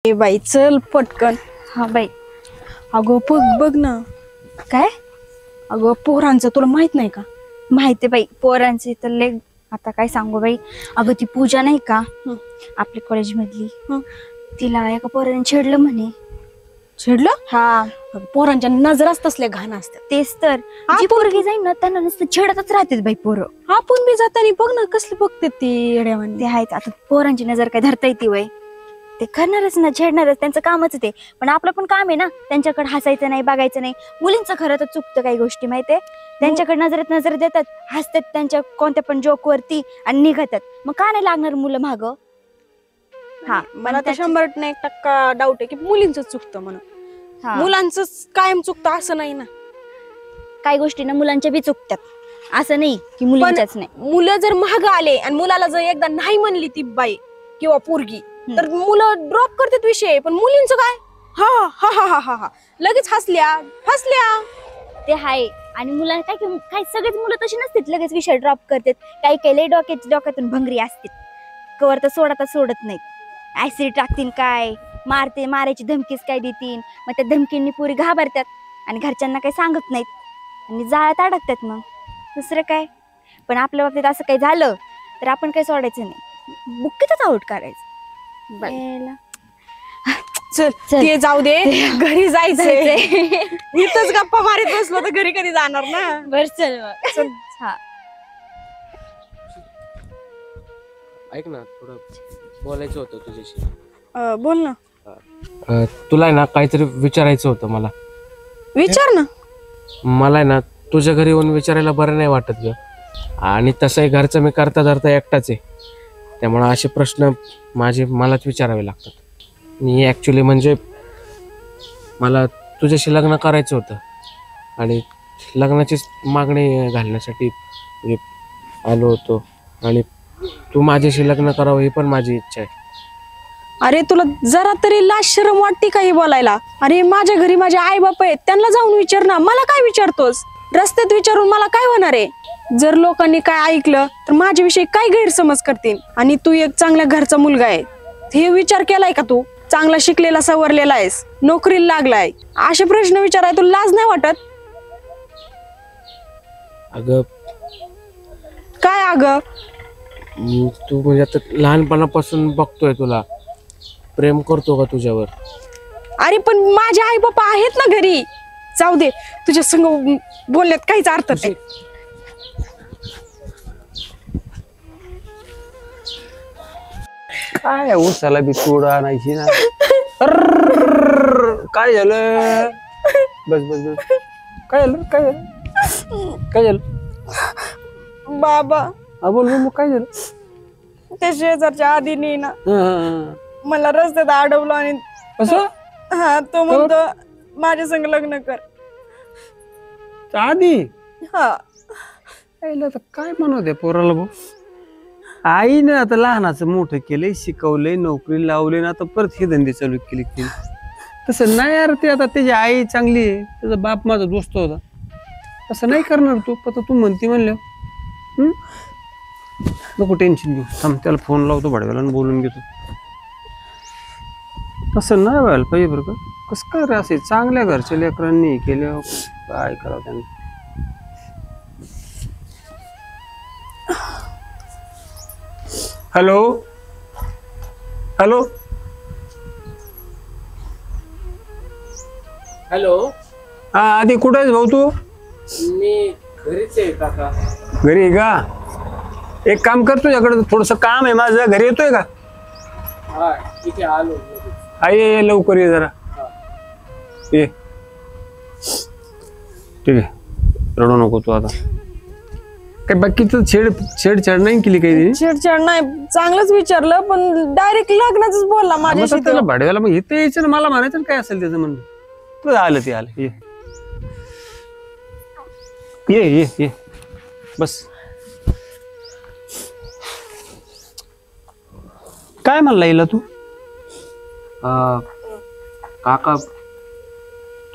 ए बाई चल पटकन। हा बाई। अगं बघ बघ ना। काय? अगं पोरांचं तुला माहित नाही का? माहिती बाई पोरांचे तर लय आता काय सांगू बाई। अगं ती पूजा नाही का आपल्या कॉलेज मधली, तिला एका पोराने छेडलं म्हणे। छेडलं? हा अगं, पोरांच्या नजराच तसल्या घाण असतात। तेच तर जी पोरगी जाईल ना त्यांना नुसतं छेडतच राहतेच बाई पोरं। आपण बी जातानी बघ ना कसली बघते ती येड्यावानी। ते आहेत आता पोरांची नजर काय धरता येते वय, ते करणारच ना, छेडणारच, त्यांचं कामच ते। पण आपलं पण काम आहे ना त्यांच्याकडे हसायचं नाही, बघायचं नाही। मुलींचं खरं तर चुकतं काही गोष्टी माहितीये, त्यांच्याकडे नजरेत नजर देतात, हसतात त्यांच्या कोणत्या पण जोक वरती आणि निघतात। मग का नाही लागणार मुलं माग? हा मला तर 100% डाऊट आहे की मुलींच चुकतं म्हणून। हा मुलांचं कायम चुकतं असं नाही ना। काही गोष्टी ना मुलांच्या बी चुकतात, असं नाही की मुलींच्याच नाही। मुलं जर महाग आले आणि मुलाला जर एकदा नाही म्हणली ती बाई किंवा पोरगी तर मुलं ड्रॉप करतात विषय। पण मुलींचं काय? हा हा हा हा हा लगेच हसल्या हसल्या ते हाय। आणि मुलांना काय काय सगळेच मुलं तशी नसतात लगेच विषय ड्रॉप करतात। काही काही लय डोक्यातून भंगरी असतात, कवर तर सोडत नाहीत। ऍसिड टाकतील, काय मारायची धमकीच काय देतील, मग त्या धमकींनी पुरी घाबरतात आणि घरच्यांना काही सांगत नाहीत आणि जाळ्यात अडकतात। मग दुसरं काय? पण आपल्या बाबतीत असं काही झालं तर आपण काही सोडायचं नाही, बुक्कीतच आउट करायचं। चल ते जाऊ दे, घरी जायचंय। इथंच गप्पा मारीत बसलो तर घरी कधी जाणार ना। बर चल मग चल। हा ऐक ना, थोडं बोलायचं होतं तुझ्याशी। बोल ना। तुला आहे ना काहीतरी विचारायचं होतं मला। विचार ना। मला आहे ना तुझ्या घरी येऊन विचारायला बरं नाही वाटत ग, आणि तसंही घरचं मी करता धरता एकटाच आहे, त्यामुळं असे प्रश्न मलाच विचारावे लागतात। मी ॲक्च्युली म्हणजे मला तुझ्याशी लग्न करायचं होतं आणि लग्नाचीच मागणी घालण्यासाठी म्हणजे आलो होतो, आणि तू माझ्याशी लग्न करावं ही पण माझी इच्छा आहे। अरे तुला जरा तरी लाज शरम वाटते काही बोलायला? अरे माझ्या घरी माझे आई बाप आहेत, त्यांना जाऊन विचार ना, मला काय विचारतोस? रस्त्यात विचारून मला काय होणार आहे? जर लोकांनी काय ऐकलं तर माझ्याविषयी काय गैरसमज करतील। आणि तू एक चांगल्या घरचा मुलगा आहे, हे विचार केलाय का तू? चांगला शिकलेला सवरलेला आहेस, नोकरीला लागलाय, असे प्रश्न विचाराय तुला लाज नाही वाटत? अगं काय अगं? तू म्हणजे आता लहानपणापासून बघतोय, तुला प्रेम करतो का तुझ्यावर? अरे पण माझे आई बाबा आहेत ना घरी। जाऊ दे, तुझ्या संग बोलण्यात काहीच अर्थ नाही। काय उसाला बी तोड आणायची ना। काय झालं? बस बस बस, काय झालं? काय झालं? काय झालं बाबा? हा बोल बोल, काय झालं? त्या शेजारच्या आधीने ना हा, मला रस्त्यात अडवलं आणि असं हा तो म्हणतो माझ्या संग लग्न कर। आधी हा काय म्हणत पोराला भाऊ? आईने आता लहानाचं मोठं केलंय, शिकवलंय, नोकरी लावले ना, आता परत हे धंदे चालू केले तिने। तसं नाही यार, ते आता त्याची आई चांगली आहे, त्याचा बाप माझा दोस्त होता, तसं नाही करणार तू। आता तू म्हणते म्हणलं नको टेन्शन घेऊ, थांब त्याला फोन लावतो भाडव्याला आणि बोलून घेतो। तसं नाही व्हायला पाहिजे बरं का। कसं काय रे असे चांगल्या घरच्या लेकरांनी केलं, काय करावं त्यांना? हॅलो हॅलो हॅलो, हा आधी कुठे आहेस भाऊ तू? मी घरीच आहे काका। घरी आहे का? एक काम कर, तुझ्याकडे थोडस काम आहे माझं, घरी येतोय का? हा ठीक आहे, आलो। ये लवकर ये जरा, ये। ठीक आहे, रडू नको तू आता। काय बाकीचं छेडछाड नाही केली काही? छेडछाड नाही, चांगलंच विचारलं, पण डायरेक्ट लग्नाच बोलला माझ्याशी। त्याला भाडव्याला मग इथे यायचं ना, मला म्हणायचं काय असेल त्याचं म्हणणं। तू आलं ते आलं, ये ये ये बस। काय म्हणला येईल तू? काका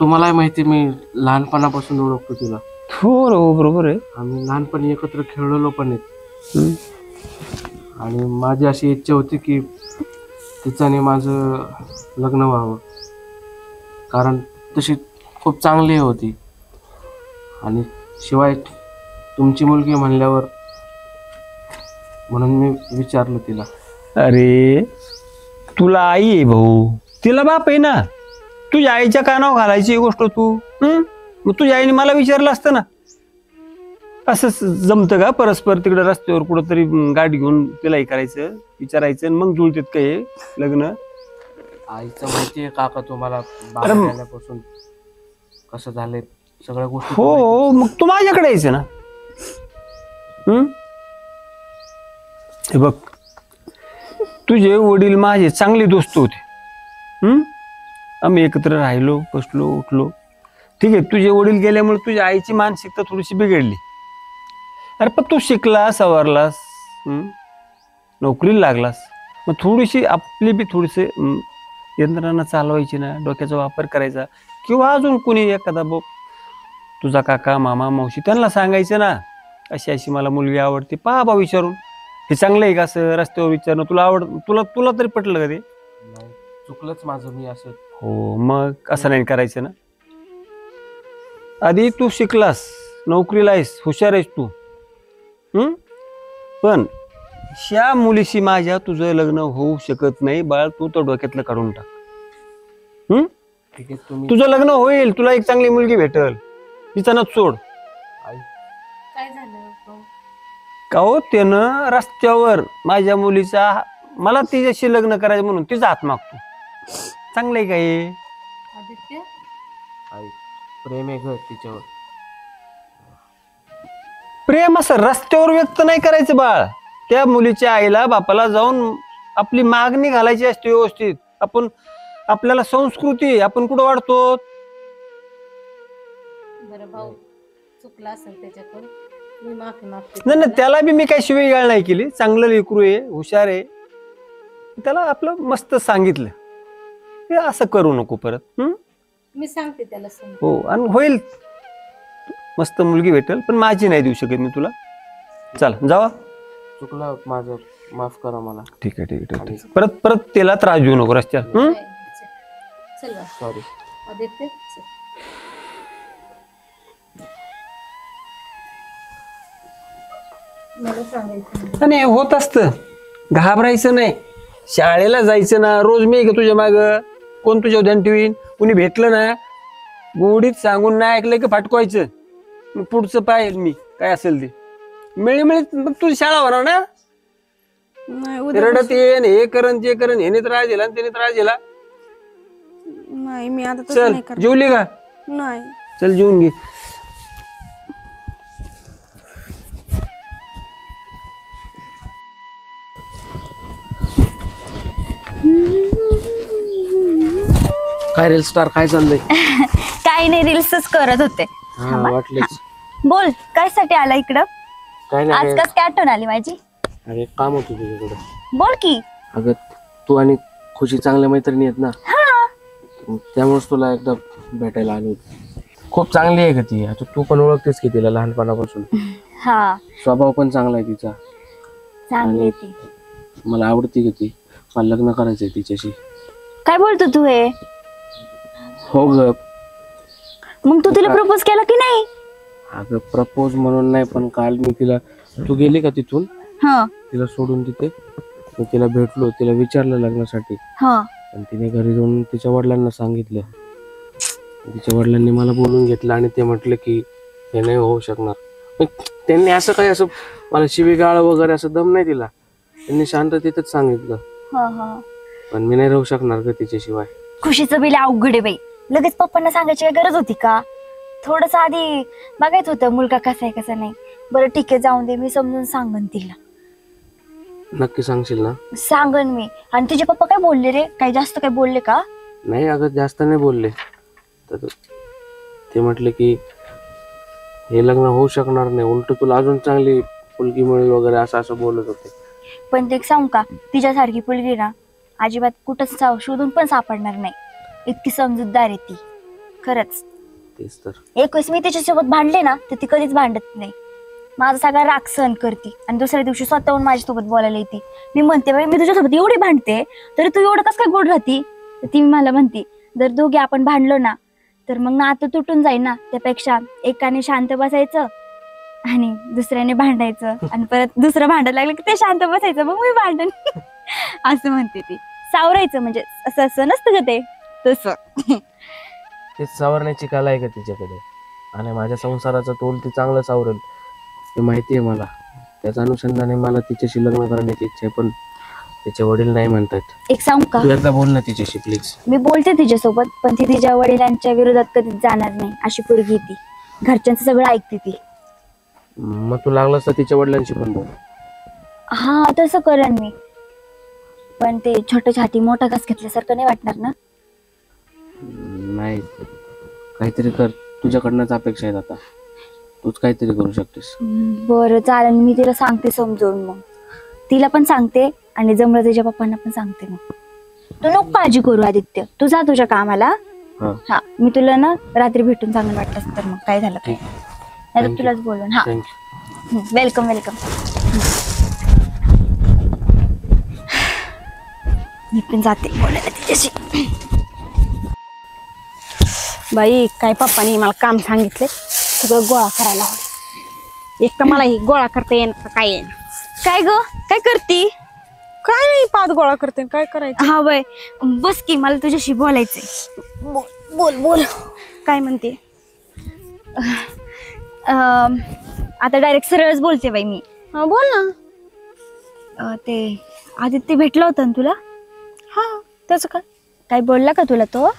तुम्हालाही माहिती, मी लहानपणापासून ओळखतो तुला। हो बरोबर आहे, आम्ही लहानपणी एकत्र खेळलेलो पण आहेत। आणि माझी अशी इच्छा होती की तिचं आणि माझं लग्न व्हावं, कारण तशी खूप चांगली होती. आणि शिवाय तुमची मुलगी म्हणल्यावर म्हणून मी विचारलं तिला. अरे तुला आई आहे भाऊ, तिला बाप आहे ना. तुझ्या आईच्या कानावर घालायची ही गोष्ट तू. मग तुझ्या आईने मला विचारलं असतं ना. असं जमतं का परस्पर तिकडे रस्त्यावर कुठंतरी गाडी घेऊन तिलाही करायचं, विचारायचं आणि मग जुळतेत काय लग्न? आईचं माहितीये काका तुम्हाला अरे बाहेर आल्यापासून कसं झालंय सगळ्या गोष्टी हो, मग तू माझ्याकडे यायचं ना. हे बघ, तुझे वडील माझे चांगले दोस्त होते. आम्ही एकत्र राहिलो, बसलो, उठलो. ठीक आहे, तुझे वडील गेल्यामुळे तुझ्या आईची मानसिकता थोडीशी बिघडली. अरे पण तू शिकला, सवारलास, नोकरीला लागलास, मग थोडीशी आपली बी थोडीशी यंत्रणा चालवायची ना, डोक्याचा वापर करायचा. किंवा अजून कोणी एखादा बघ, तुझा काका, मामा, मावशी, त्यांना सांगायचं ना, अशी अशी मला मुलगी आवडते, पहा बा विचारून. हे चांगलं आहे का असं रस्त्यावर विचारणं? तुला तरी पटलं का ते? नाही, चुकलंच माझं मी असं. हो, मग असं नाही करायचं ना. आधी तू शिकलास, नोकरीला आहेस, हुशार आहेस तू. पण ह्या मुलीशी माझ्या तुझं लग्न होऊ शकत नाही बाळ. तू तर डोक्यातलं काढून टाक. ठीक आहे, तुम्ही तुझं लग्न होईल, तुला एक चांगली मुलगी भेटल, तिचा नच सोड. आई काय झालं का हो, त्यानं रस्त्यावर माझ्या मुलीचा, मला तिच्याशी लग्न करायचं म्हणून तिचा हात मागतो. चांगलं आहे का हे? आदित्य? आई प्रेम आहे ग तिच्यावर. प्रेम असं रस्त्यावर व्यक्त नाही करायचं बाळ. त्या मुलीच्या आईला बापाला जाऊन आपली मागणी घालायची असते व्यवस्थित. आपल्याला संस्कृती आपण कुठं वाढतो. बरं भाऊ, चुकला असेल त्याच्याकडून, मी माफी मागते. नाही नाही, त्याला बी मी काही शिवीगाळ नाही केली. चांगलं लेकरू आहे, हुशार आहे. त्याला आपलं मस्त सांगितलं, हे असं करू नको परत. मी सांगते त्याला समजून. हो, आणि होईल, मस्त मुलगी भेटेल. पण माझी नाही देऊ शकत मी तुला. चल जावा. चुकलं माझं, माफ करा मला. ठीक आहे, ठीक आहे, ठीक आहे. परत त्याला त्रास देऊ नको रस्त्यात. चल बा. सॉरी. आदित्य चल. मला सांगायचं आणि होत असतं, घाबरायचं नाही. शाळेला जायचं ना, रोज मी का तुझ्या माग, कोण तुझ्या ध्यान ठेवीन? कुणी भेटलं ना, गोडीत सांगून नाही ऐकलं की फाटकवायचं. मग पुढचं पाहिजे मी काय असेल ते मिळीमिळीत मग तुझी शाळा होणार ना. नाही ते उद्या रडत येईन, हे करण ते करण, ह्याने त्रास दिला आणि त्याने त्रास दिला. नाही, मी आता तसं चल नाही करत. जेवली का? नाही. चल जेवून घे. काय रील स्टार, काय चाललंय? काही नाही, रील्सच करत होते. हा, वाटलेच. बोल, काय साठी आला इकडं? काय आज नाही, कस काय आठवण आली माझी? अरे काम होतं तुझ्याकडे. बोल की. अगं तू आणि खुशी चांगल्या मैत्रिणी आहेत ना, त्यामुळेच तुला एकदा भेटायला आलो होतो. खूप चांगली आहे का ती. आता तू पण ओळखतेस की तिला लहानपणापासून. हा, स्वभाव पण चांगला आहे तिचा. चांगली आहे ती. मला आवडती का ती. मला लग्न करायचंय तिच्याशी. काय बोलतो तू हे? हो ग. मग तू तिला प्रपोज केला की नाही? अगं प्रपोज म्हणून नाही, पण काल मी तिला, तू गेली का तिथून, हा तिला सोडून तिथे, मी तिला भेटलो, तिला विचारलं लग्नासाठी. हा. पण तिने घरी जाऊन तिच्या वडिलांना सांगितलं. तिच्या वडिलांनी मला बोलून घेतलं आणि ते म्हटलं की हे नाही होऊ शकणार. पण त्यांनी असं काही असं मला शिवीगाळ वगैरे असं दम नाही दिला. त्यांनी शांततेतच सांगितलं. हा हा. पण मी नाही राहू शकणार ग तिच्याशिवाय. खुशीचं बिल अवघड आहे बाई. लगेच पप्पांना सांगायची काय गरज होती का? थोडस आधी बघायचं होतं मुलगा कसा आहे कसा नाही. बरं ठीक आहे, जाऊन दे, मी समजून सांगन तिला. नक्की सांगशील ना? सांगन मी. आणि तुझे पप्पा काय बोलले रे? काही जास्त काय बोलले का? नाही अगं, जास्त नाही बोलले. तर ते म्हटले की हे लग्न होऊ शकणार नाही, उलट तुला अजून चांगली मुलगी मिळेल वगैरे असं असं बोलत होते. पण ते सांगू का, तिच्यासारखी मुलगी ना अजिबात कुठंच शोधून पण सापडणार नाही. इतकी समजूतदार आहे ती, खरंच. तेच तर. एक वेळेस मी तिच्यासोबत भांडले ना तर ती कधीच भांडत नाही. माझा सगळा राग सहन करते आणि दुसऱ्या दिवशी स्वतःहून माझ्यासोबत बोलायला येते. मी म्हणते बाई मी तुझ्यासोबत एवढी भांडते तरी तू एवढं कसं काय गोड राहती. तर ती मला म्हणते जर दोघे आपण भांडलो ना तर मग नातं तुटून जाईल ना, त्यापेक्षा एकाने शांत बसायचं आणि दुसऱ्याने भांडायचं आणि परत दुसरं भांडायला लागलं की ते शांत बसायचं मग मी भांडण असं म्हणते ती. सावरायचं म्हणजे असं असं नसतं का ते तसं. ते सावरण्याची कला आहे का तिच्याकडे, आणि माझ्या संसाराचा तोल ती चांगलं सावरेल हे माहिती आहे मला. त्याच्या अनुषंगाने मला तिच्याशी लग्न करण्याची इच्छा आहे, पण तिचे वडील नाही म्हणतात. एक सांगू का, तू एकदा बोल ना तिच्याशी प्लीज. मी बोलते तिच्यासोबत पण ती तिच्या वडिलांच्या विरोधात कधीच जाणार नाही अशी पोरगी ती. घरच्यांचं सगळं ऐकते ती. मग तू लागलास तर तिच्या वडिलांशी पण बोल. हा तसं करेन मी, पण ते छोटं छाती मोठा घास घेतल्यासारखं नाही वाटणार ना. नाही, काहीतरी कर, तुझ्याकडनंच अपेक्षा आहेत आता. तूच काहीतरी करू शकतेस. बरं चालेल, मी तिला सांगते समजावून. मग तिला पण सांगते आणि जमलं तिच्या पप्पांना पण सांगते. मग तू नको काळजी करू आदित्य, तू जा तुझ्या कामाला. हा मी तुला ना रात्री भेटून सांगून वाटलं तर मग काय झालं काय नाही तर तुलाच बोलून. हा थँक्यू. Welcome welcome. मी पण जाते बोलायला तिच्याशी. बाई काय पप्पानी मला काम सांगितले, सगळं गोळा करायला हवं. एक तर मला ही गोळा करता येणार काय येणार. काय ग काय करती. काय नाही, पाच गोळा करते, काय करायचं. हा बाय बस की, मला तुझ्याशी बोलायचंय. बोल बोल बोल. काय म्हणते. आता डायरेक्ट सरळच बोलते बाई मी. हा बोल ना. ते आदित्य भेटला होता ना तुला. हा त्याचं काय. काय बोलला का तुला तो.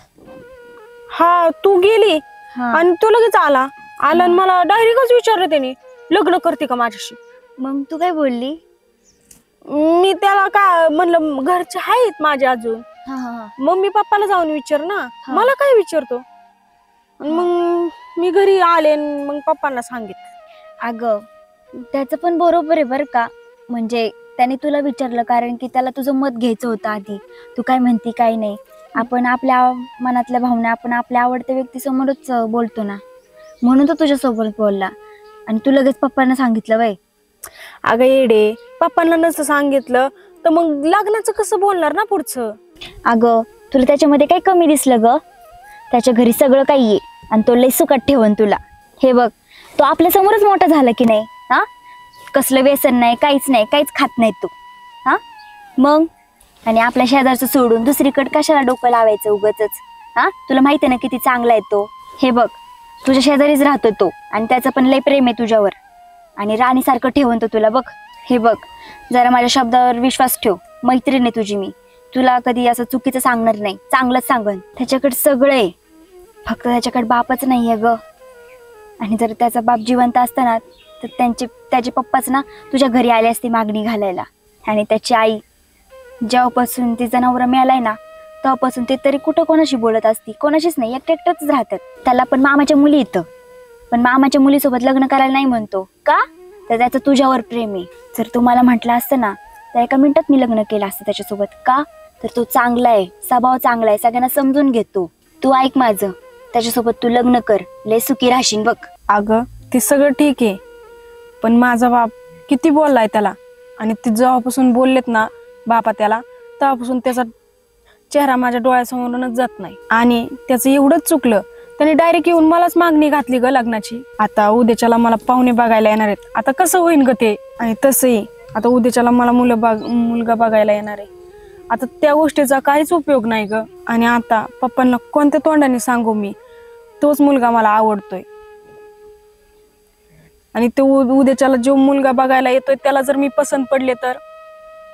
हा तू गेली हा. आणि तो लगेच आला आणि मला डायरेक्टच विचारलं त्याने लग्न करते का माझ्याशी. मग तू काय बोलली. मी त्याला काय म्हणलं, घरचे आहेत माझे अजून. हा हा मम्मी पप्पाला जाऊन विचार ना, हा. मला काय विचारतो. आणि मग मी घरी आले आणि मग पप्पांना सांगितलं. अगं त्याचं पण बरोबर आहे बरं का. म्हणजे त्याने तुला विचारलं कारण की त्याला तुझं मत घ्यायचं होतं आधी. तू काय म्हणती काय नाही. आपण आपल्या मनातल्या भावना आपण आपल्या आवडत्या व्यक्तीसमोरच बोलतो ना, म्हणून तो तुझ्यासोबत बोलला. आणि तू लगेच पप्पांना सांगितलं बाई. अगं येडे, पप्पांना नसतं सांगितलं तर मग लग्नाचं कसं बोलणार ना पुढचं. अगं तुला त्याच्यामध्ये काय कमी दिसलं ग. त्याच्या घरी सगळं काही आहे आणि तो लय सुखात ठेवून तुला. हे बघ तो आपल्या समोरच मोठा झाला की नाही. हा कसलं व्यसन नाही, काहीच नाही, काहीच खात नाही तू. हा मग आणि आपल्या शेजारचं सोडून दुसरीकडे कशाला डोकं लावायचं उगाचच. हा तुला माहिती आहे ना किती चांगला आहे तो. हे बघ तुझ्या शेजारीच राहतो तो आणि त्याचं पण लय प्रेम आहे तुझ्यावर आणि राणीसारखं ठेवून तो तुला. बघ हे बघ जरा माझ्या शब्दावर विश्वास ठेव. मैत्रीण आहे तुझी मी, तुला कधी असं चुकीचं सांगणार नाही, चांगलंच सांगन. त्याच्याकडे सगळं आहे, फक्त त्याच्याकडे बापच नाही आहे ग. आणि जर त्याचा बाप जिवंत असता ना तर त्याचे पप्पाच ना तुझ्या घरी आले असते मागणी घालायला. आणि त्याची आई जेव्हापासून तिचा नवरा मिळालाय ना तेव्हापासून ते तरी कुठं कोणाशी बोलत असती, कोणाशीच नाही, एकटंच राहतात. त्याला पण मामाच्या मुली येतं, पण मामाच्या मुलीसोबत लग्न करायला नाही म्हणतो का, तर त्याचं तुझ्यावर प्रेम आहे. जर तुम्हाला म्हटलं असतं ना तर एका मिनिटात मी लग्न केलं असतं त्याच्यासोबत. का तर तो चांगला आहे, स्वभाव चांगला आहे, सगळ्यांना समजून घेतो. तू ऐक माझं, त्याच्यासोबत तू लग्न कर, लय सुखी राहशील बघ. अगं ते सगळं ठीक आहे, पण माझा बाप किती बोललाय त्याला. आणि ते जेव्हापासून बोललेत ना बापा त्याला, तेव्हापासून त्याचा चेहरा माझ्या डोळ्यासमोरूनच जात नाही. आणि त्याचं एवढंच चुकलं, त्याने डायरेक्ट येऊन मलाच मागणी घातली ग लग्नाची. आता उद्याच्याला मला पाहुणे बघायला येणार आहेत, आता कसं होईन ग ते. आणि तसंही आता उद्याच्याला मला मुलगा बघायला येणार आहे. आता त्या गोष्टीचा काहीच उपयोग नाही ग. आणि आता पप्पांना कोणत्या तोंडाने सांगू मी, तोच मुलगा मला आवडतोय. आणि तो उद्याच्याला जो मुलगा बघायला येतोय त्याला जर मी पसंत पडले तर.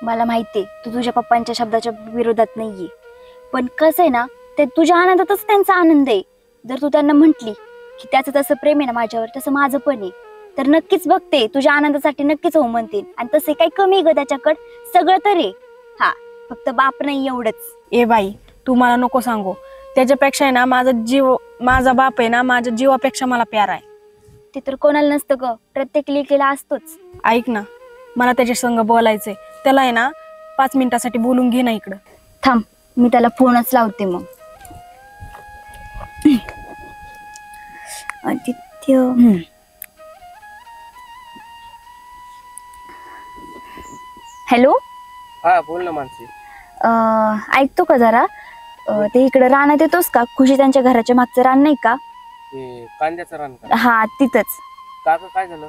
मला माहितीये तू तुझ्या पप्पांच्या शब्दाच्या विरोधात नाहीये, पण कसं आहे ना ते तुझ्या आनंदातच त्यांचा आनंद आहे. जर तू त्यांना म्हंटली की त्याचं तसं प्रेम आहे ना माझ्यावर तसं माझं पण आहे, तर नक्कीच बघते तुझ्या आनंदासाठी नक्कीच हो म्हणतील. आणि तसे काही कमी ग त्याच्याकडे, सगळं तर आहे. हा फक्त बाप नाही एवढंच. ए बाई तू मला नको सांगू, त्याच्यापेक्षा आहे ना माझा बाप आहे ना माझ्या जीवापेक्षा मला प्यारा आहे. ते तर कोणाला नसतं ग, प्रत्येक लेकीला असतोच. ऐक ना, मला त्याच्या संग बोलायचंय. त्याला आहे ना 5 मिनिटासाठी बोलून घे ना इकडं. थांब मी त्याला फोनच लावते मग. आदित्य हॅलो, हा बोल ना मानसी. ऐकतो का जरा? ते इकडे रानात येतोस का? खुशी त्यांच्या घराच्या मागचं रान नाही का? ते कांद्याचं रान का? हा तिथंच. का ग, काय झालं?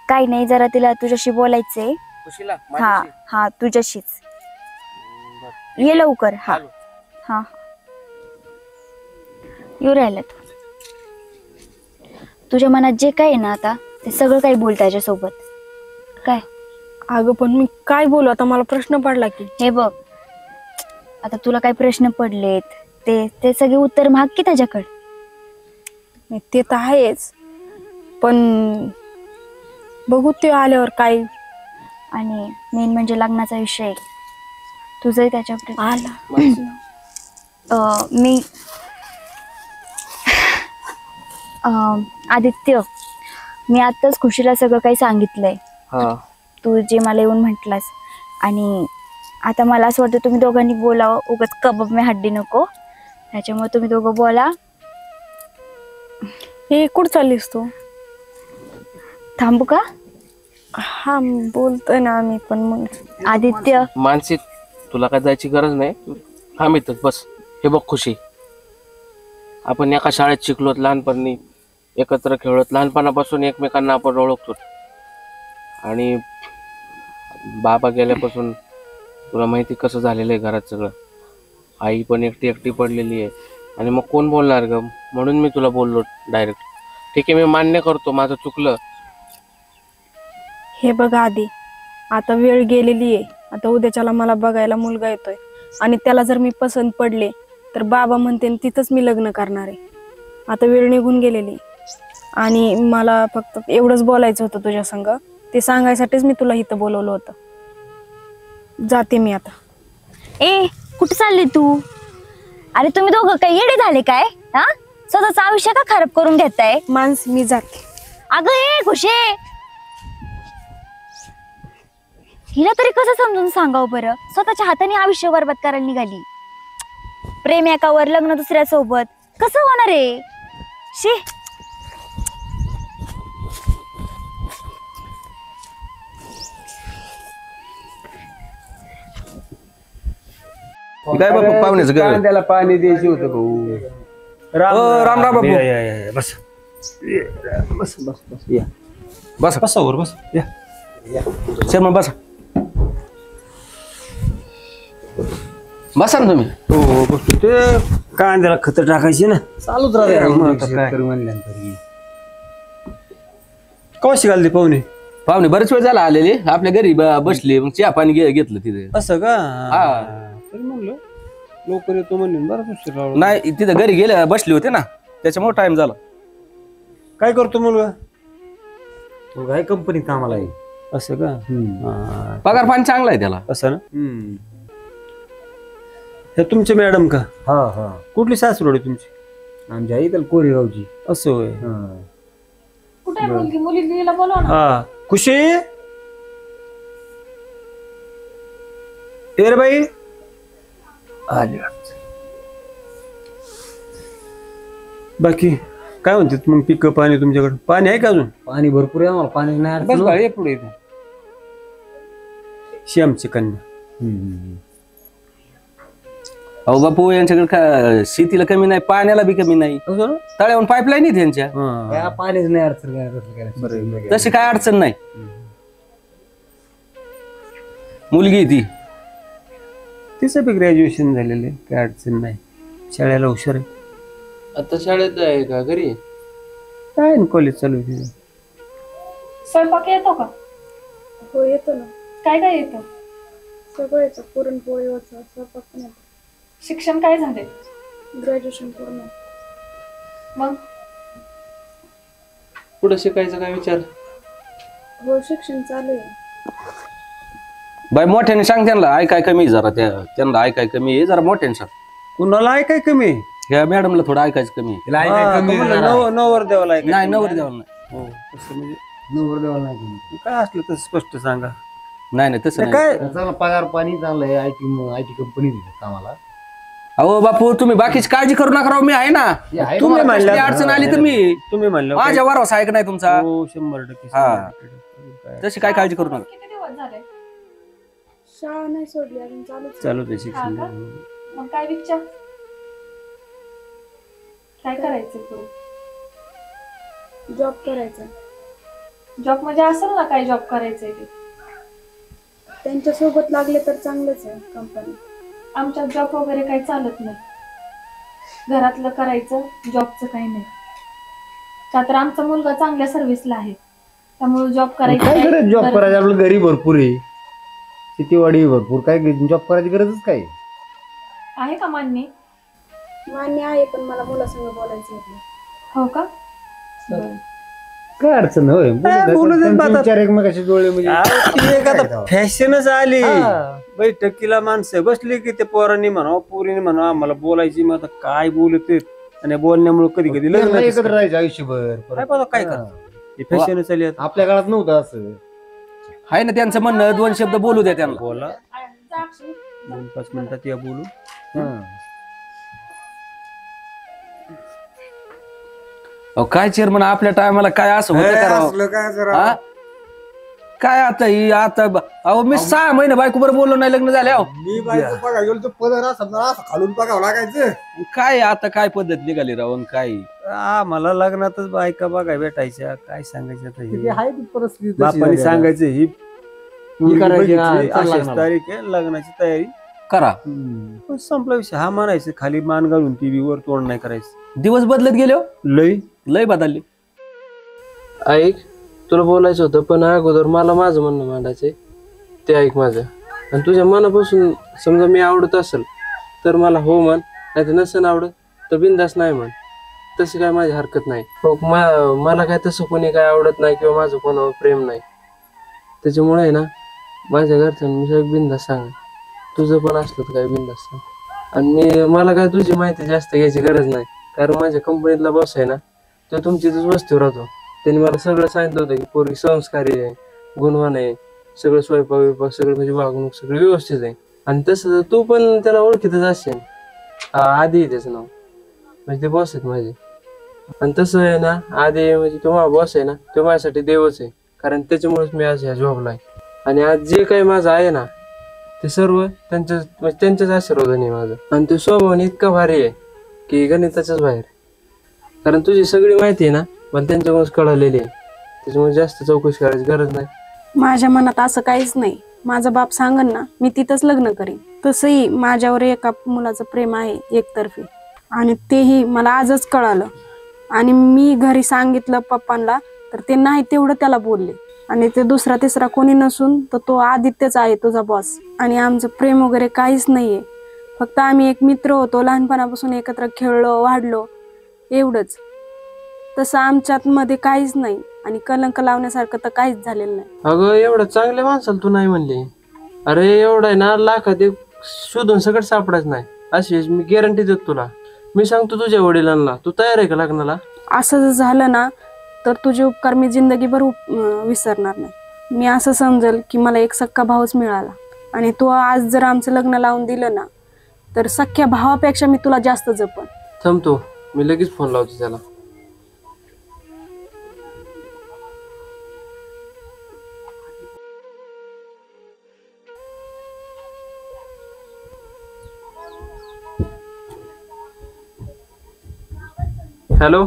काही नाही, जरा तिला तुझ्याशी बोलायचंय. खुशीला हा माझ्याशी? हा तुझ्याशीच. बरं. ये लवकर. हा चालू. हा येऊ राहिला तू. तुझ्या मनात जे काय आहे ना आता, ते सगळं काही बोल त्याच्यासोबत. काय? अगं पण मी काय बोलू आता, मला प्रश्न पडला की. हे बघ, आता तुला काही प्रश्न पडलेत, ते ते सगळे उत्तर माग की त्याच्याकडे. नाही, ते तर आहेच, पण बघू ते आल्यावर काय. आणि मेन म्हणजे लग्नाचा विषय. तुझंही त्याच्याकडे आला. मानसी, मी आदित्य, मी आत्ताच खुशीला सगळं काही सांगितलंय. हा तू जे मला येऊन म्हटलास. आणि आता मला असं वाटतं तुम्ही दोघांनी बोलावं, उगाच कबाब में हड्डी नको. त्याच्यामुळे तुम्ही दोघं बोला. हे कुठं चाललीस तू? थांबू का? हा बोलतोय ना आम्ही, पण मग आदित्य, मानसी, तुला काय जायची गरज नाही. थांब इथंच बस. हे बघ खुशी, आपण एका शाळेत शिकलोत, लहानपणी एकत्र खेळत, लहानपणापासून एकमेकांना आपण ओळखतो. आणि बाबा गेल्यापासून तुला माहिती कसं झालेलं आहे घरात सगळं. आई पण एकटी एकटी पडलेली आहे. आणि मग कोण बोलणार ग? म्हणून मी तुला बोललो डायरेक्ट. ठीक आहे, मी मान्य करतो माझं चुकलं. हे बघा आधी, आता वेळ गेलेली आहे. आता उद्याच्याला मला बघायला मुलगा येतोय, आणि त्याला जर मी पसंत पडले तर बाबा म्हणते तिथंच मी लग्न करणार आहे. आता वेळ निघून गेलेली, आणि मला फक्त एवढंच बोलायचं होतं तुझ्या संग. ते सांगायसाठीच मी तुला इथं बोलवलं होतं. जाते मी आता. ए कुठे चालली तू? अरे तुम्ही दोघं काही येडे झाले काय? हा, स्वतःचं आयुष्य का खराब करून घेताय? माणस, मी जाते. अगं ए खुशे, हिला तरी कसं समजून सांगावं बरं? स्वतःच्या हाताने आयुष्य बरबाद करायला निघाली. प्रेम एकावर, लग्न दुसऱ्या सोबत. कसं होणार आहे? शी. काय बापू पाहुण्याचं घर? कांद्याला पाणी द्यायचे होतं भाऊ. राम राम बापू. या, बस बस बस बस या. बस बस वर बस या. शर्मा बसा. बसा ना तुम्ही. हो बस. ते कांद्याला खत टाकायची ना. चालूच शेतकरी म्हणल्यानंतर कवा शिकाल ते पाहुणे? पाहुणे बरेच वेळ झाला आलेले, आपल्या घरी बसले, मग चहा पाणी घेतलं तिथे. असं का? हा. तरी म्हणलं लवकर येतो म्हणले, बरं उशीर लावला. नाही, तिथे घरी गेले बसले होते ना, त्याच्यामुळे टाइम झाला. काय करतो मुलगा? काय कंपनीत कामाला आहे. असं का? हा. पगार पाणी चांगला आहे त्याला. असं ना. हे तुमचे मॅडम का? हा हा, कुठली सासरोड आहे तुमची? आमच्या आई तर कोरेगावची. असं होय. कुठे मुलगी? मुलीला बोलवा ना. हा खुशी, ये रे बाई. आली. बाकी काय म्हणतात मग? पिक पाणी तुमच्याकडे पाणी आहे का अजून? पाणी भरपूर आहे आम्हाला, पाणी नाही बस अडचण. बाई, ये पुढे इथे. श्यामची कन्या. अहो बापू, यांच्याकडे शेतीला कमी नाही, पाण्याला बी कमी नाही. असं? तळ्यावरून पाईपलाईन आहे त्यांच्या. हा. काय पाणीच नाही अडचण, काय कसं काय. तशी काय अडचण नाही. मुलगी आहे ती. तिचं बी ग्रॅज्युएशन झालेलं आहे, काय अडचण नाही. शाळेला हुशार आहे. आता शाळेत आहे का घरी? काय कॉलेज चालू आहे तिचं. स्वयंपाक येतो का? हो येतो ना. काय काय येतं? सगळं येतं. पुरणपोळी होतं, स्वयंपाक पण येतो. शिक्षण काय झाले? ग्रॅज्युएशन पूर्ण. मग पुढे शिकायचं काय विचार? हो शिक्षण चालू आहे. बाई मोठ्याने सांग त्यांना, ऐकाय कमी आहे जरा, त्यांना ऐकाय कमी आहे जरा, मोठ्याने सांग. कुणाला आहे काय कमी आहे? ह्या मॅडमला थोडं ऐकायचं कमी आहे. तिला ऐकाय हा, कमी तुम्हाला जरा. नवर द्यावा आहे. नाही, नवर द्यावं नाही. हो तसं म्हणजे नवरदेवाला नाही कमी. काय असलं तर स्पष्ट सांगा. नाही तसं नाही. काय चांगला पगार पाणी चांगलं आहे. आयटी कंपनी दिली कामाला. अहो बापू, तुम्ही बाकीची काळजी करू नका राव, मी आहे ना. हे आहे तुम्ही मला म्हणल्या- कसली अडचण आली तर मी तुम्ही म्हणलं माझ्या वरवसा ऐक नाही तुमचा. हो 100%. हा. तशी काय काळजी करू नका. किती दिवस झाले? शाळा नाही सोडली अजून, चालूच चालू ते शिक्षण. मग काय विचार, काय करायचं पुढे? जॉब करायचा. जॉब म्हणजे असेल ना काय जॉब करायचंय ते? त्यांच्या सोबत लागले तर चांगलंच आहे कंपनी. आमच्यात जॉब वगैरे काही चालत नाही, घरातलं करायचं, जॉबचं काही नाही. का तर आमचा मुलगा चांगल्या सर्व्हिसला आहे, त्यामुळे जॉब करायचं काय काही गरज जॉब गरज करायची? नाही. आपलं घरी भरपूर आहे, शेतीवाडी भरपूर, काय जॉब करायची गरजच काय? आहे का मान्य? मान्य आहे, पण मला मुलासंग बोलायचं आहे. हो का? बरं. काय अडचण होय, बोलू दे बा आता. विचार एकमेकाशी जुळले म्हणजे ती एक आता काय फॅशनच आली. हा. बैठकीला माणसं बसली की ते पोरांनी म्हणावं पोरीने म्हणावं आम्हाला बोलायची, मग आता काय बोलते आणि बोलण्यामुळे कधी कधी लग्न त्यांना एकत्र दिसतं. राहायचं आयुष्यभर. काय बघा काय हा. करतात, फॅशनच आली आता. आपल्या काळात नव्हतं असं. आहे ना त्यांचं म्हणणं, 2 शब्द बोलू द्या त्यांना. बोला 2-5 मिनिटात या बोलू. हा. अहो, काय चेअरमन आपल्या टायमाला काय असं होतं का राव? हा? काय आता ही आता अहो मी 6 महिने बायको बरोबर बोललो नाही, लग्न झाले. अहो मी बायको बघा गेलो, तो पदर असं खालून बघावं लागायचं. काय आता काय पद्धत निघाली राव आणि काय? मला लग्नातच बायका बघा भेटायच्या, काय सांगायचं आता ते हे. आहे ती परिस्थिती तशी बापाने झाली आता. सांगायचं ही ही करायची, हा, बघितली, चल अशीच लग्नाला. तारीख आहे, लग्नाची तयारी. करा. पण संपला विषय. हा म्हणायचं खाली मान घालून टीव्ही वर तोंड नाही करायचं. दिवस बदलत गेले हो, लय लय बदलले. ऐक, तुला बोलायचं होतं पण अगोदर मला माझं म्हणणं मांडायचंय, ते ऐक माझं. आणि तुझ्या मनापासून समजा मी आवडत असेल तर मला हो म्हण, नाही तर नसेल आवडत तर बिंदास नाही म्हण. तशी काय माझी हरकत नाही. हो, मला काय तसं कोणी काय आवडत नाही किंवा माझं कोणावर प्रेम नाही. त्याच्यामुळे आहे ना, माझ्या घरच्यांनी सगळं बिंदास सांग, तुझं पण असलं तर काय बिंदास सांग. आणि मला काय तुझी माहिती जास्त घ्यायची गरज नाही, कारण माझ्या कंपनीतला बॉस आहे ना, तो तुमची वस्तीवर राहतो. त्यांनी मला सगळं सांगितलं होतं की पोरगी संस्कारी आहे, गुणवान आहे, सगळं स्वयंपाक विपाक सगळं म्हणजे वागणूक सगळं व्यवस्थित आहे. आणि तसं तू पण त्याला ओळखीतच असेल. आधी आहे त्याचं नाव, म्हणजे ते बॉस आहेत माझे. आणि तसं आहे ना, आधी म्हणजे तो माझा बॉस आहे ना, तो माझ्यासाठी देवच आहे, कारण त्याच्यामुळेच मी आज ह्या जॉबला आहे. आणि आज जे काही माझं आहे ना, ते सर्व त्यांच्याच आशीर्वादाने माझं. आणि तो स्वभावाने इतका भारी आहे की गणिताच्याच बाहेर. कारण तुझी सगळी माहिती आहे ना मला त्यांच्यामुळेच कळलेली आहे, त्याच्यामुळे जास्त चौकशी करायची गरज नाही. माझ्या मनात असं काहीच नाही. माझा बाप सांगन ना, मी तिथंच लग्न करीन. तसंही माझ्यावर एका मुलाचं प्रेम आहे एकतर्फी, आणि तेही मला आजच कळालं. आणि मी घरी सांगितलं पप्पांना तर ते नाही तेवढं त्याला बोलले. आणि ते दुसरा तिसरा कोणी नसून तर तो आदित्यच आहे तुझा बॉस. आणि आमचं प्रेम वगैरे काहीच नाहीये, फक्त आम्ही एक मित्र होतो, लहानपणापासून एकत्र खेळलो वाढलो एवढंच. तसं आमच्यात मध्ये काहीच नाही, आणि कलंक लावण्यासारखं तर काहीच झालेलं नाही. अगं एवढं चांगल्या माणसाला तू नाही म्हणली. अरे एवढं आहे ना, लाखात एक शोधून सगळं सापडायचं नाही, अशी मी गॅरंटी देतो तुला. मी सांगतो तुझ्या वडिलांना, तू तयार आहे का लग्नाला? असं जर झालं ना तर तुझे उपकार मी जिंदगीभर विसरणार नाही. मी असं समजेल की मला एक सख्खा भाऊच मिळाला, आणि तू आज जर आमचं लग्न लावून दिलं ना तर सख्ख्या भावापेक्षा मी तुला जास्त जपन. थांबतो, मी लगेच फोन लावतो त्याला. हॅलो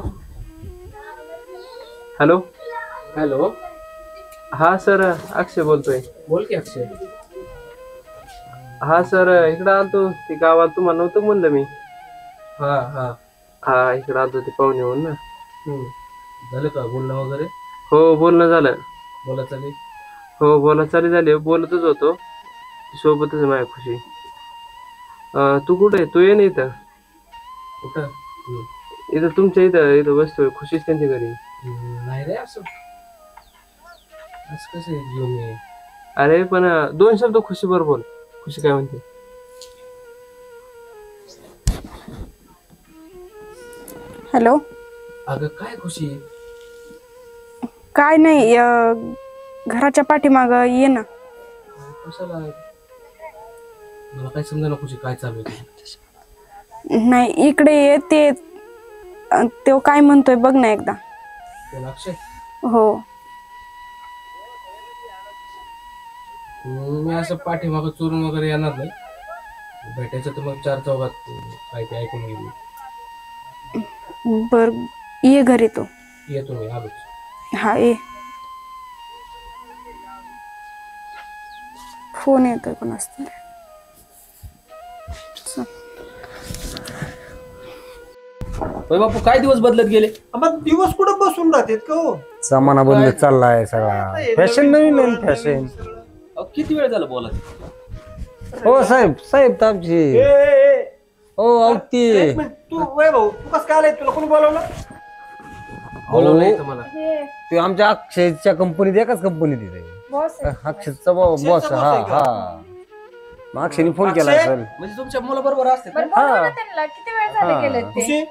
हॅलो हॅलो, हा सर, अक्षय बोलतोय. बोल की अक्षय. हा सर, इकडं आलतो ते गावात, तुम्हाला नव्हतं म्हणलं मी. हा हा. हा, इकडं आलतो ते पाहुणे होऊन ना. झालं का बोलणं वगैरे? हो, बोलणं झालं. बोला चालेल. हो, बोला चालू झाली, बोलतच होतो. सोबतच आहे माझ्या खुशी. तू कुठे आहे? तू ये ना इथं. कुठं? इथं तुमच्या इथं बसतोय, खुशीच त्यांच्या घरी. नाही रे, असं कसं घेऊन ये? अरे पण 2 शब्द खुशी बरोबर बोल. खुशी काय म्हणते? हॅलो. अगं काय खुशी? काय नाही, घराच्या पाठीमाग ये ना. कशाला? मला काय समजा ना खुशी, काय चालू आहे? नाही, इकडे ये. तो काय म्हणतोय बघ ना एकदा. अक्षय? हो. मी असं पाठीमागं चोरून वगैरे येणार नाही. भेटायचं तर मग 4 चौघात काय ते ऐकून गेली. बर ये घरी तो. येतो मी आलोच. हा ये. फोन येतोय कोणाच तरी. होय बापू काय दिवस बदलत गेले. मग दिवस कुठं बसून राहतात का हो? जमाना बदलत चाललाय सगळा. फॅशन नवीन फॅशन. अहो, किती वेळ झाला बोला. हो साहेब तापजी. हो अवती. एक मिनिट, तू वैभव तू कसं काय आलाय? तुला कोणी बोलावलं? बोलवलं नाही तुम्हाला. तू आमच्या अक्षयच्या कंपनीत एकाच कंपनीत आहे. अक्षयचा बॉस. अक्षयचा हा boss आहे का? हा. मग अक्षयने फोन केला अक्षय? असेल. म्हणजे तुमच्या मुलाबरोबर असते का? हा. किती वेळ झाले गेले खुशी?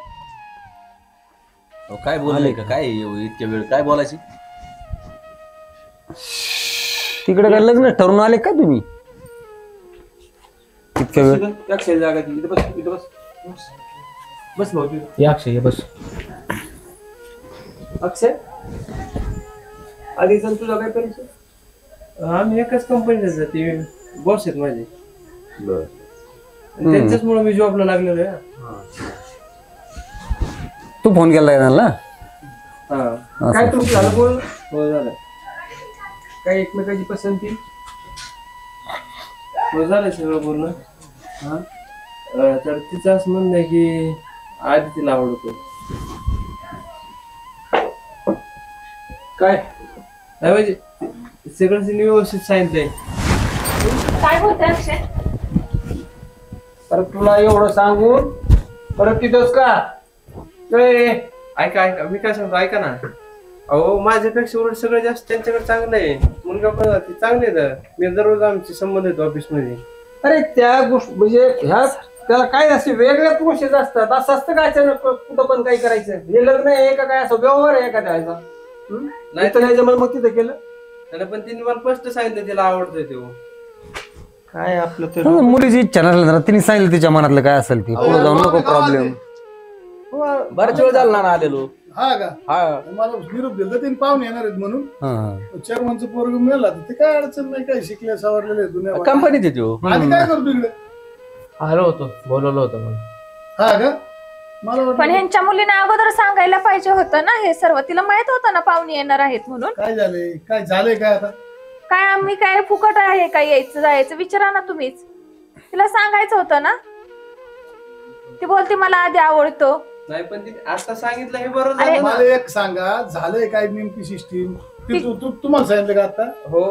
अहो, काय बोलले का काय इतक्या वेळ काय बोलायची. तिकडे काय लग्न ठरवून आले का तुम्ही? इतक्या वेळ. अक्षय जागा ती. इथं बस, इथं बस. बस भाऊ तिथं. या अक्षय ये बस. अक्षय आधी सण तुझा काय परिचय? आम्ही एकाच कंपनीत ते बॉस आहेत माझे. हम्म. त्यांच्याचमुळे मी जॉबला लागलेलो आहे. तू फोन केला त्यांना? हा काय तुमचं झालं बोल? हो झालं. काय एकमेकाची पसंती? हो झालं सगळं पूर्ण. हा? तर तिचं असं म्हणणं आहे की आधी तिला आवडतो. काय नाही म्हणजे सगळं तिने व्यवस्थित सांगितलंय. काय होतं अक्षय? परत तुला एवढं सांगून परत तिथंच का? ऐका मी काय सांगतो ऐका ना. अहो माझ्यापेक्षा उलट सगळं जास्त त्यांच्याकडे चांगलं आहे. मुलगा पण ते चांगले आहेत. मी दररोज आमचे संबंध आहेत ऑफिस मध्ये. अरे त्या गोष्ट म्हणजे ह्या त्याला काय असते वेगळ्याच गोष्टी असतात. असं असतं का अचानक कुठं पण काही करायचं? हे लग्न आहे का काय? असं व्यवहार आहे का त्याचा? नाही तर नाही जमलं मग तिथं केलं. त्याला पण तिने मला स्पष्ट सांगितलं तिला आवडतोय तो. काय आपलं तर मुलीची इच्छा नसली तर तिने सांगितलं तिच्या मनातलं काय असेल ती. पुढे जाऊन नको प्रॉब्लेम. बऱ्याच वेळ झाला ना आलेलो. हा का? हा मला निरोप दिला तीन पाहुणे येणार आहेत म्हणून. हा. चेअरमनचं पोरग मिळाला ते काय अडचण नाही, काय शिकल्या सवरलेले दुनिया कंपनीत येतो. आधी काय करतो इकडे? आलो होतो बोलवलं होतं मला. हा का? मला पण वाटलं ह्यांच्या मुलीने अगोदर सांगायला पाहिजे होतं ना हे सर्व. तिला माहित होतं ना पाहुणे येणार आहेत म्हणून. काय झालंय, काय झालंय काय आता? काय आम्ही काय फुकट आहे काय यायचं जायचं विचारा ना तुम्हीच. तिला सांगायचं होतं ना. ती बोलते मला आधी आवडतो. नाही पण तिने आता सांगितलं हे बरं अरे, झालं ना. मला एक सांगा, झालंय काय नेमकी सिस्टीम? तुम्हाला सांगितलं का आता? हो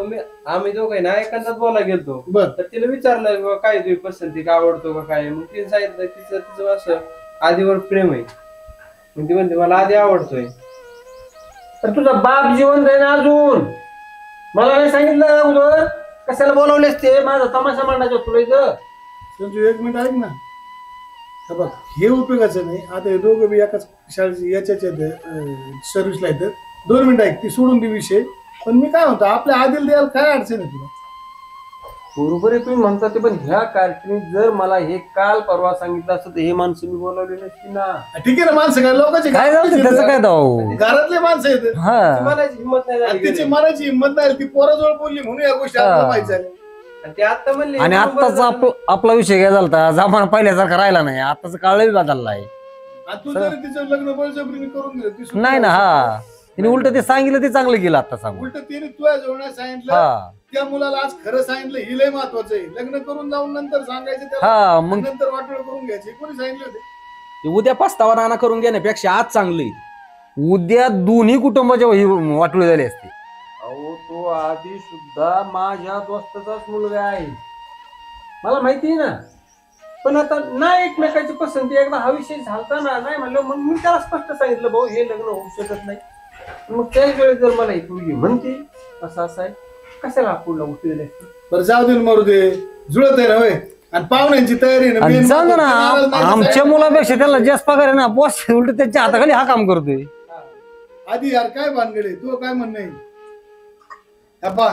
आम्ही दोघं ना एखाद्यात बोलायला गेलतो. बर. तर तिला विचारलं बाबा काय तुझी पसंती का आवडतो का काय. मग तिने सांगितलं तिचं असं आधीवर प्रेम आहे. मग ती म्हणते मला आधी आवडतोय. तर तुझा बाप जिवंत आहे ना अजून? मला नाही सांगितलं अगोदर? कशाला बोलावलेस ते? माझा तमाशा मांडायचा तुला इथं. संजू एक मिनिट ऐक ना. हे बघ हे उपयोगाचं नाही. आता हे दोघं बी एकाच शाळेची याच्याच सर्व्हिसला येतात. 2 मिनिटं ऐक, ती सोडून दे विषय. पण मी काय म्हणतो आपल्या आदिल द्यायला काय अडचण आहे तुला? बरोबर आहे तुम्ही म्हणता ते, पण ह्या कार्टीने जर मला हे काल परवा सांगितलं असतं तर हे माणसं मी बोलावली नसती ना. ठीक आहे ना, माणसं काय लोकांचे काय झालं त्याचं काय दाव? घरातले माणसं आहेत. हा. मनाची हिंमत नाही झाली तिची घरी. मनाची हिंमत नाही, ती पोराजवळ बोलली म्हणून या गोष्टी आपल्याला माहित झाल्या. आणि ते आता म्हणले आणि आत्ताच आपला विषय काय झाला जमाना पहिल्यासारखा राहिला नाही. आताच काळही बदलला आहे. आणि तू जरी तिचं लग्न बळजबरीने करून दिलं ती नाही ना. हा. तिने उलट ते सांगितलं ते चांगलं केलं आता सांगून. उलट तिने तुझ्या जवळ नाही सांगितलं. हा. त्या मुलाला आज खरं सांगितलं ही लय महत्वाचं आहे. लग्न करून जाऊन नंतर सांगायचं त्याला, हा मग नंतर वाटोळ करून घ्यायचे. कोणी सांगितलं होते? ते उद्या पस्तावा नाना करून घेण्यापेक्षा आज चांगली. उद्या दोन्ही कुटुंबाच्या वाटोळी झाली असते. अहो तो आधी सुद्धा माझ्या दोस्ताचाच मुलगा आहे, मला माहिती आहे ना. पण आता नाही एकमेकाची पसंती. एकदा हा विषय झालता ना, नाही म्हणलं मग मी त्याला स्पष्ट सांगितलं भाऊ हे लग्न होऊ शकत नाही. मग त्याच वेळेस जर मला एक मुलगी म्हणते असं असं आहे, कशाला पुढला गोष्टी दिल्या असतील? बरं जाऊ दे मरू दे, जुळत आहे ना होय. आणि पाहुण्यांची तयारी आहे ना. आणि main सांग ना महत्त्वाचं नाही तर आमच्या सांग. मुलापेक्षा त्याला जास्त पगार आहे ना. बॉस उलट त्याच्या हाताखाली हा काम करतोय. आधी यार काय भानगडे, तू काय म्हणणं आहे? अप्पा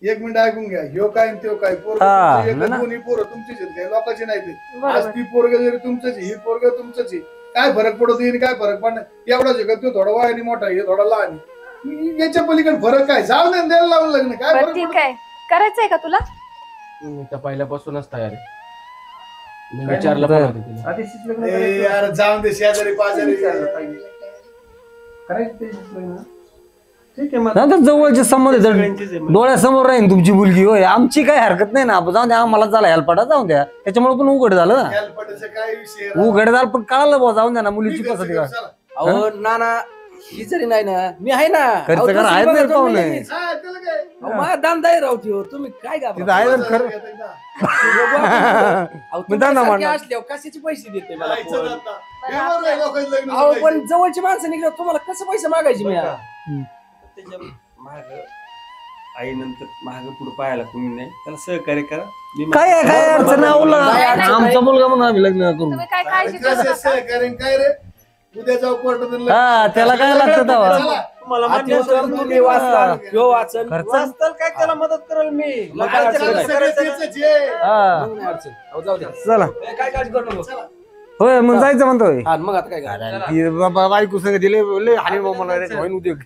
एक मिनिट ऐकून घ्या. ह्यो काय आणि त्यो काय. पोरग हा, तुमचं ना. एकच, दोन्ही पोरं तुमचीच आहेत काय, लोकांची नाही ते. बरोबर. आज ती पोरग जरी तुमचंच आहे, ही पोरग तुमचंच आहे. काय फरक पडतो येईल, काय फरक पडणार? एवढाच आहे का तो थोडा वयाने मोठा आहे, हे थोडा लहान आहे. याच्या पलीकडे फरक काय? जाऊ दे, द्यायला लावून लग्न काय बरं फरक ठीक पडतो? आहे. करायचंय का तुला? मी तर पहिल्यापासूनच तयार आहे. मी विचारलं पण होतं तिला. आधीच लग्न ए, करायचं. यार जाऊन दे शेजारी पाजारी. करायचं त्याच्याशीच लग्न. ठीक आहे मग आता जवळचे संबंध सगळ्यांचेच आहे मग. डोळ्यासमोर राहील तुमची मुलगी होय, आमची काय हरकत नाही ना. जाऊन द्या, आम्हाला झाला हेलपाटा जाऊन द्या, त्याच्यामुळे पण उघड झालं ना. हेलपाटाचा काय विषय आहे? उघड झालं पण कळालं भाऊ, जाऊन द्या ना मुलीची मी पसंती करतो, का. चला. अहो नाना ही जरी नाही ना मी आहे ना. खर्च अहो, करा, तसं आहेत बघा नाही तुम्ही पाहुणे. लगेच. हा, त्याला काय? अहो, माझा दामदार राहते हो तुम्ही काय तिथं घाबरता? आहे ना खरं. अहो, मी दाना तुमच्यासारखे मांडणार. असल्यावर कशाचे पैसे देते मला जायचं कोण? आता. व्यवहार आहे, लोकांचं लग्न अहो करायचं. पण जवळची माणसं निघलं तुम्हाला कसं पैसे मागायचे मी त्याच्या माग आई नंतर माग पुढे पाहायला कोणी नाही, त्याला सहकार्य करा. मी काय आहे, काय अडचण नाही, उलट नाही, नाही. आमचा मुलगा म्हणून आम्ही लग्न करू. तुम्ही काय काळजी करू कसं नका. सहकार्य काय रे? उद्या जाऊ कोर्टात हा, त्याला काय लागतं तेव्हा? चला. मला आता तर तुम्ही वाचला ह्यो वाचन खर्च वाचताल काय त्याला मदत करेल मी. मग काय अडचण नाही. सगळं तेचंच आहे. हा, मग नाही अडचण. अहो, जाऊ द्या. चला ए, काय काळजी करू नको. होय मग जायचं म्हणतोय. हा मग आता काय करायचं? ती बाबा बायको सगळं दिले लय हानी मला रे, होईन उद्योग.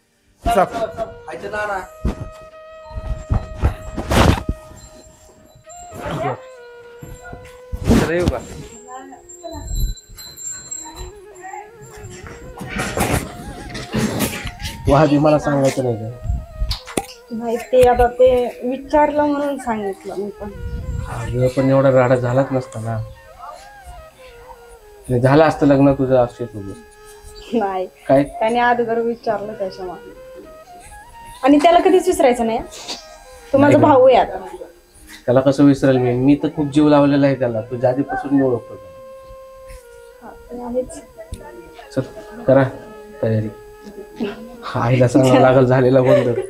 चल. खायचं नाना. चला येऊ का? तू आधी मला सांगायचं नाही का? नाही ते आता ते विचारलं म्हणून सांगितलं मी पण. अगं पण एवढा राडा झालाच नसता ना. नाही झालं असतं लग्न तुझं अक्षय सोबत. नाही, काय त्याने अगोदर विचारलं त्याच्यामुळे. आणि त्याला कधीच विसरायचं नाही. तो माझा भाऊ आहे आता. त्याला कसं विसरेल मी. मी तर खूप जीव लावलेला आहे त्याला. तू आधीपासून मी ओळखतो. हा, ते आहेच. चल करा तयारी. आईला सांगावं लागल झालेला गोंधळ.